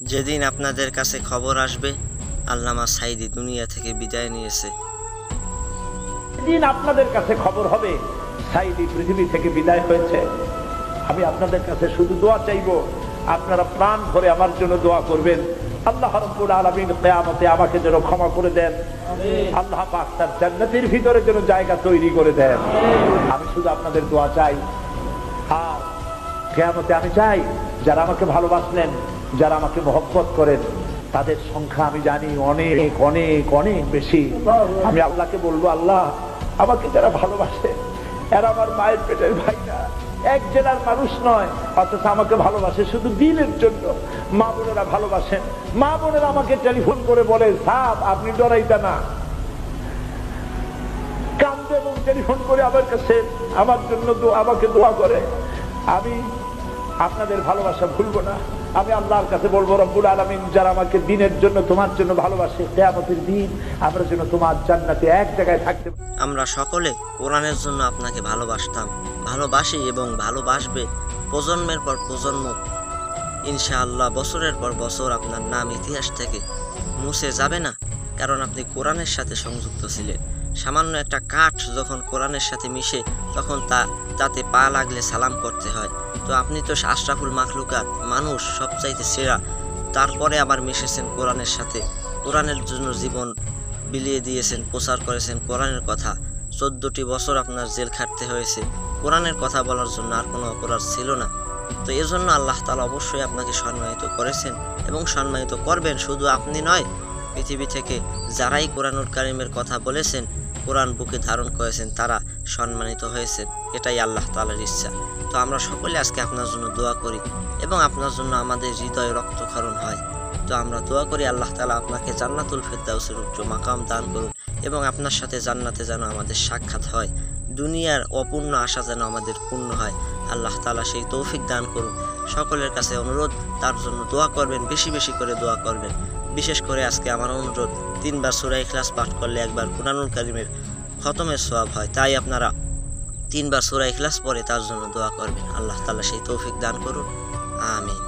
যেদিন আপনাদের কাছে খবর আসবে আল্লামা সাঈদী দুনিয়া থেকে বিদায় নিয়েছে, যেদিন আপনাদের কাছে খবর হবে সাঈদী পৃথিবী থেকে বিদায় হয়েছে, আমি আপনাদের কাছে শুধু দোয়া চাইবো, আপনারা প্রাণ ভরে আমার জন্য দোয়া করবেন। আল্লাহ রাব্বুল আলামিন কিয়ামতে আমাকে যেন ক্ষমা করে দেন, আল্লাহ পাক তার জান্নাতের ভিতরে যেন জায়গা তৈরি করে দেন। আমি শুধু আপনাদের দোয়া চাই। আর কিয়ামতে আমি চাই যারা আমাকে ভালোবাসলেন, যারা আমাকে মহব্বত করেন, তাদের সংখ্যা আমি জানি অনেক অনেক অনেক বেশি। আমি আল্লাহকে বলবো, আল্লাহ আমাকে যারা ভালোবাসে এরা আমার মায়ের পেটের ভাই না, এক জেলার মানুষ নয়, অথচ আমাকে ভালোবাসে শুধু দিনের জন্য। মা বোনেরা ভালোবাসেন, মা বোনেরা আমাকে টেলিফোন করে বলে, সাব আপনি ডরাইতা না, কান্দে এবং টেলিফোন করে আমার কাছে আমার জন্য আমাকে দোয়া করে। আমি আপনাদের ভালোবাসা ভুলবো না। আমি আল্লাহর কাছে বলবো, রব্বুল আলামিন যারা আমাকে দিনের জন্য তোমার জন্য ভালোবাসে, কিয়ামতের দিন আমরা যেন তোমার জান্নাতে এক জায়গায় থাকতে। আমরা সকলে কোরআনের জন্য আপনাকে ভালোবাসতাম, ভালোবাসি এবং ভালোবাসবে প্রজন্মের পর প্রজন্ম ইনশাআল্লাহ। বছরের পর বছর আপনার নাম ইতিহাস থেকে মুছে যাবে না, কারণ আপনি কোরআনের সাথে সংযুক্ত ছিলেন। সামান্য একটা কাঠ যখন কোরআনের সাথে মিশে তখন তাতে পা লাগলে সালাম করতে হয়। তো আপনি তো আশরাফুল মাখলুকাত, মানুষ সবচাইতে সেরা, তারপরে আবার মিশেছেন কোরআনের সাথে, কোরআনের জন্য জীবন বিলিয়ে দিয়েছেন, প্রচার করেছেন কোরআনের কথা। 14টি বছর আপনার জেল খাটতে হয়েছে, কোরআনের কথা বলার জন্য আর কোনো অপরাধ ছিল না। তো এজন্য আল্লাহ তাআলা অবশ্যই আপনাকে সম্মানিত করেছেন এবং সম্মানিত করবেন। শুধু আপনি নয়, পৃথিবী থেকে যারাই কোরআনুল কারীমের কথা বলেছেন, কোরআন বুকে ধারণ করেছেন, তারা সম্মানিত হয়েছেন। এটাই আল্লাহ তাআলার ইচ্ছা। তো আমরা সকলে আজকে আপনার জন্য দোয়া করি এবং আপনার জন্য আমাদের হৃদয়ে রক্তক্ষরণ হয়। তো আমরা দোয়া করি আল্লাহ তাআলা আপনাকে জান্নাতুল ফেরদাউসের উচ্চ মাকাম দান করুন এবং আপনার সাথে জান্নাতে যেন আমাদের সাক্ষাৎ হয়, দুনিয়ার অপূর্ণ আশা যেন আমাদের পূর্ণ হয়। আল্লাহ তাআলা সেই তৌফিক দান করুন। সকলের কাছে অনুরোধ, তার জন্য দোয়া করবেন, বেশি বেশি করে দোয়া করবেন। বিশেষ করে আজকে আমার অনুরোধ, 3 বার সূরা ইখলাস পাঠ করলে একবার কুরআনুল কারীমের খতমের সওয়াব হয়। তাই আপনারা 3 বার সূরা ইখলাস পড়ে তার জন্য দোয়া করবেন। আল্লাহ তাআলা সেই তৌফিক দান করুন। আমিন।